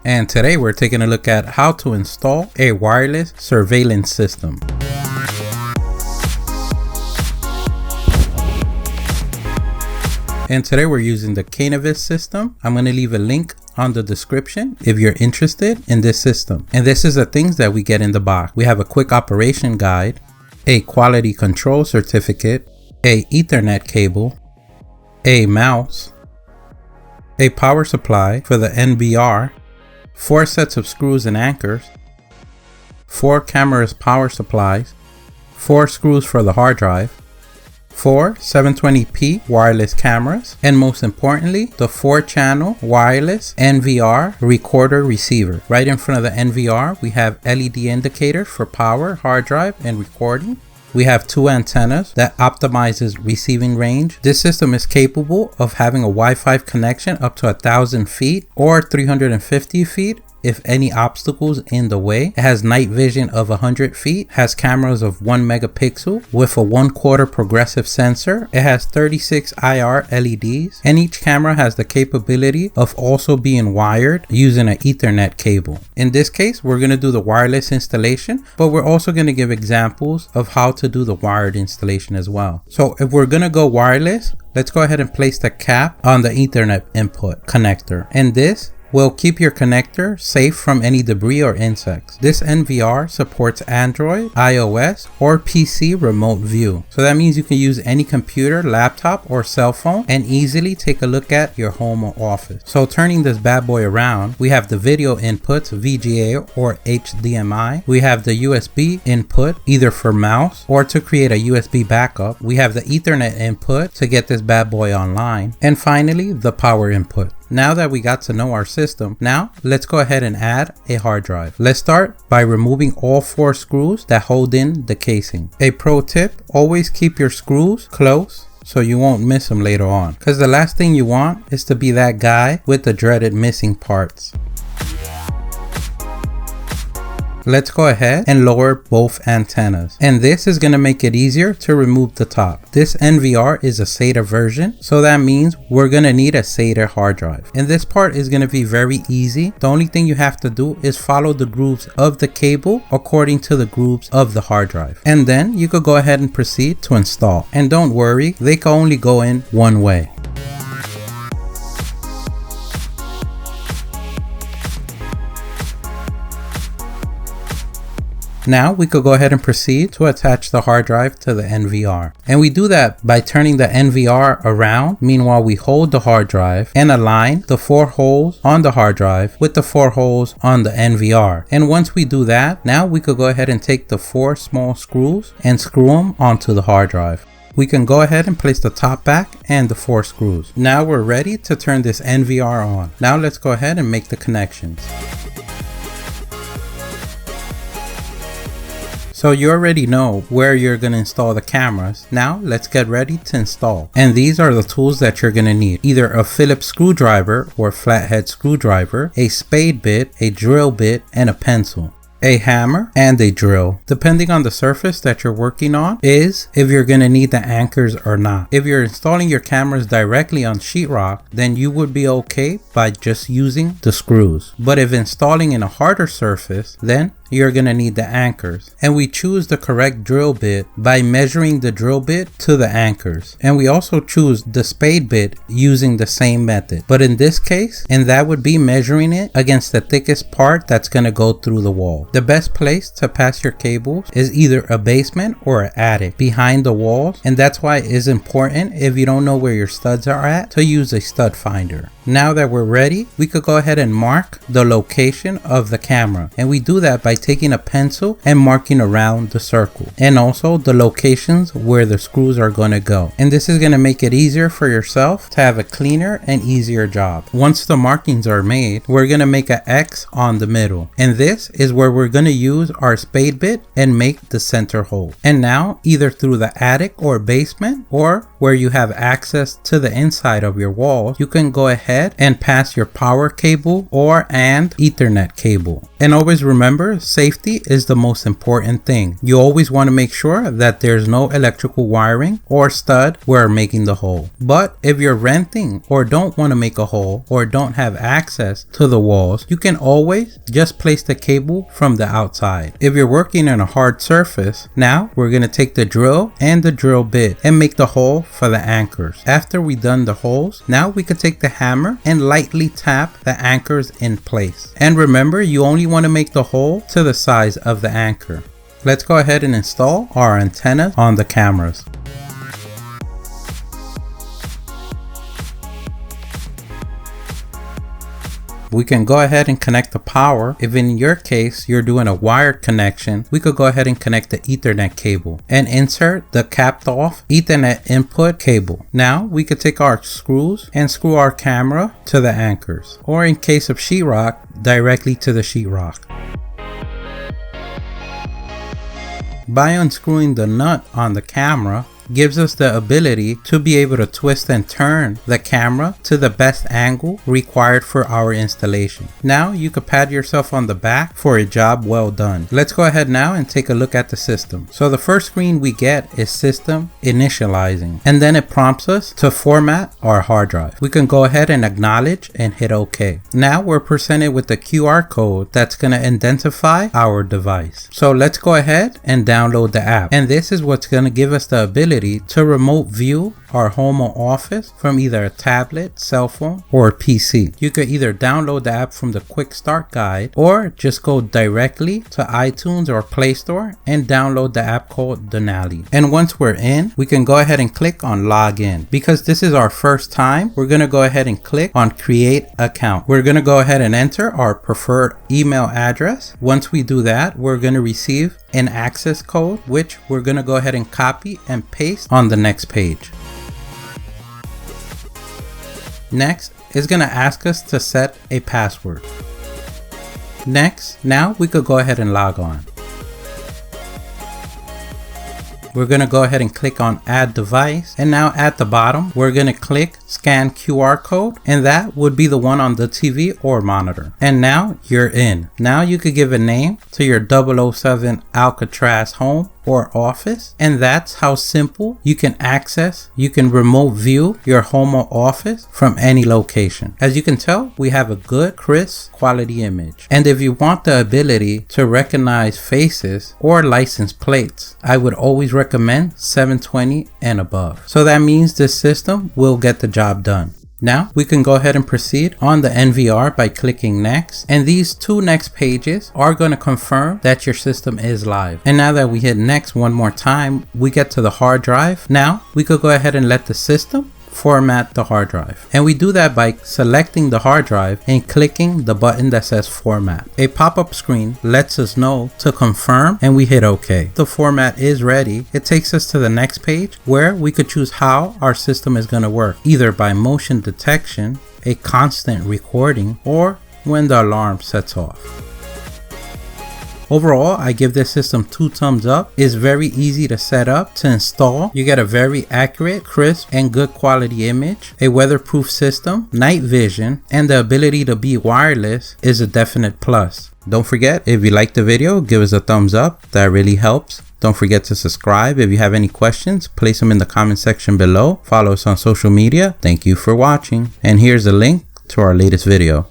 and today we're taking a look at how to install a wireless surveillance system. And today we're using the Canavis system. I'm going to leave a link on the description if you're interested in this system. And this is the things that we get in the box. We have a quick operation guide, a quality control certificate, a Ethernet cable, a mouse, a power supply for the NVR, 4 sets of screws and anchors, 4 cameras power supplies, 4 screws for the hard drive, 4 720p wireless cameras, and most importantly, the 4-channel wireless NVR recorder receiver. Right in front of the NVR, we have LED indicators for power, hard drive, and recording. We have 2 antennas that optimizes receiving range. This system is capable of having a Wi-Fi connection up to 1,000 feet or 350 feet if any obstacles in the way. It has night vision of 100 feet, has cameras of 1 megapixel with a 1/4 progressive sensor. It has 36 IR LEDs, and each camera has the capability of also being wired using an Ethernet cable. In this case, we're going to do the wireless installation, but we're also going to give examples of how to do the wired installation as well. So if we're going to go wireless, let's go ahead and place the cap on the Ethernet input connector, and this will keep your connector safe from any debris or insects. This NVR supports Android, iOS, or PC remote view. So that means you can use any computer, laptop, or cell phone and easily take a look at your home or office. So turning this bad boy around, we have the video inputs, VGA or HDMI. We have the USB input, either for mouse or to create a USB backup. We have the Ethernet input to get this bad boy online. And finally, the power input. Now that we got to know our system, now let's go ahead and add a hard drive. Let's start by removing all 4 screws that hold in the casing. A pro tip, always keep your screws close so you won't miss them later on, because the last thing you want is to be that guy with the dreaded missing parts. Let's go ahead and lower both antennas, and this is going to make it easier to remove the top. This NVR is a SATA version, so that means we're going to need a SATA hard drive, and this part is going to be very easy. The only thing you have to do is follow the grooves of the cable according to the grooves of the hard drive, and then you could go ahead and proceed to install. And don't worry, they can only go in one way. Now we could go ahead and proceed to attach the hard drive to the NVR. And we do that by turning the NVR around. Meanwhile, we hold the hard drive and align the 4 holes on the hard drive with the 4 holes on the NVR. And once we do that, now we could go ahead and take the 4 small screws and screw them onto the hard drive. We can go ahead and place the top back and the 4 screws. Now we're ready to turn this NVR on. Now let's go ahead and make the connections. So you already know where you're going to install the cameras. Now let's get ready to install. And these are the tools that you're going to need. Either a Phillips screwdriver or flathead screwdriver, a spade bit, a drill bit, and a pencil. A hammer and a drill, depending on the surface that you're working on, is if you're going to need the anchors or not. If you're installing your cameras directly on sheetrock, then you would be okay by just using the screws. But if installing in a harder surface, then you're going to need the anchors. And we choose the correct drill bit by measuring the drill bit to the anchors. And we also choose the spade bit using the same method. But in this case, and that would be measuring it against the thickest part that's going to go through the wall. The best place to pass your cables is either a basement or an attic behind the walls. And that's why it is important, if you don't know where your studs are at, to use a stud finder. Now that we're ready, we could go ahead and mark the location of the camera. And we do that by taking a pencil and marking around the circle, and also the locations where the screws are going to go. And this is going to make it easier for yourself to have a cleaner and easier job. Once the markings are made, we're going to make an X on the middle, and this is where we're going to use our spade bit and make the center hole. And now, either through the attic or basement, or where you have access to the inside of your walls, you can go ahead ahead and pass your power cable and Ethernet cable. And always remember, safety is the most important thing. You always want to make sure that there's no electrical wiring or stud where making the hole. But if you're renting or don't want to make a hole or don't have access to the walls, you can always just place the cable from the outside. If you're working on a hard surface, now we're going to take the drill and the drill bit and make the hole for the anchors. After we've done the holes, now we could take the hammer and lightly tap the anchors in place. And remember, you only want to make the hole to the size of the anchor. Let's go ahead and install our antenna on the cameras. We can go ahead and connect the power. If in your case you're doing a wired connection, we could go ahead and connect the Ethernet cable and insert the capped off Ethernet input cable. Now we could take our screws and screw our camera to the anchors, or in case of sheetrock, directly to the sheetrock. By unscrewing the nut on the camera, gives us the ability to be able to twist and turn the camera to the best angle required for our installation. Now you can pat yourself on the back for a job well done. Let's go ahead now and take a look at the system. So the first screen we get is system initializing, and then it prompts us to format our hard drive. We can go ahead and acknowledge and hit OK. Now we're presented with the QR code that's going to identify our device. So let's go ahead and download the app, and this is what's going to give us the ability to remote view our home or office from either a tablet, cell phone, or a PC. You could either download the app from the quick start guide or just go directly to iTunes or Play Store and download the app called Denali. And once we're in, we can go ahead and click on login. Because this is our first time, we're going to go ahead and click on create account. We're going to go ahead and enter our preferred email address. Once we do that, we're going to receive an access code, which we're going to go ahead and copy and paste on the next page. Next, it's going to ask us to set a password. Next, now we could go ahead and log on. We're going to go ahead and click on add device, and now at the bottom we're going to click scan QR code, and that would be the one on the TV or monitor. And now you're in. Now you could give a name to your 007 Alcatraz home or office, and that's how simple you can remote view your home or office from any location. As you can tell, we have a good crisp quality image, and if you want the ability to recognize faces or license plates, I would always recommend 720 and above. So that means this system will get the job done. Now we can go ahead and proceed on the NVR by clicking next, and these two next pages are going to confirm that your system is live. And now that we hit next one more time, we get to the hard drive. Now we could go ahead and let the system format the hard drive, and we do that by selecting the hard drive and clicking the button that says format. A pop-up screen lets us know to confirm, and we hit OK. The format is ready. It takes us to the next page where we could choose how our system is going to work, either by motion detection, a constant recording, or when the alarm sets off. Overall, I give this system 2 thumbs up. It's very easy to set up, to install. You get a very accurate, crisp, and good quality image. A weatherproof system, night vision, and the ability to be wireless is a definite plus. Don't forget, if you liked the video, give us a thumbs up. That really helps. Don't forget to subscribe. If you have any questions, place them in the comment section below. Follow us on social media. Thank you for watching. And here's a link to our latest video.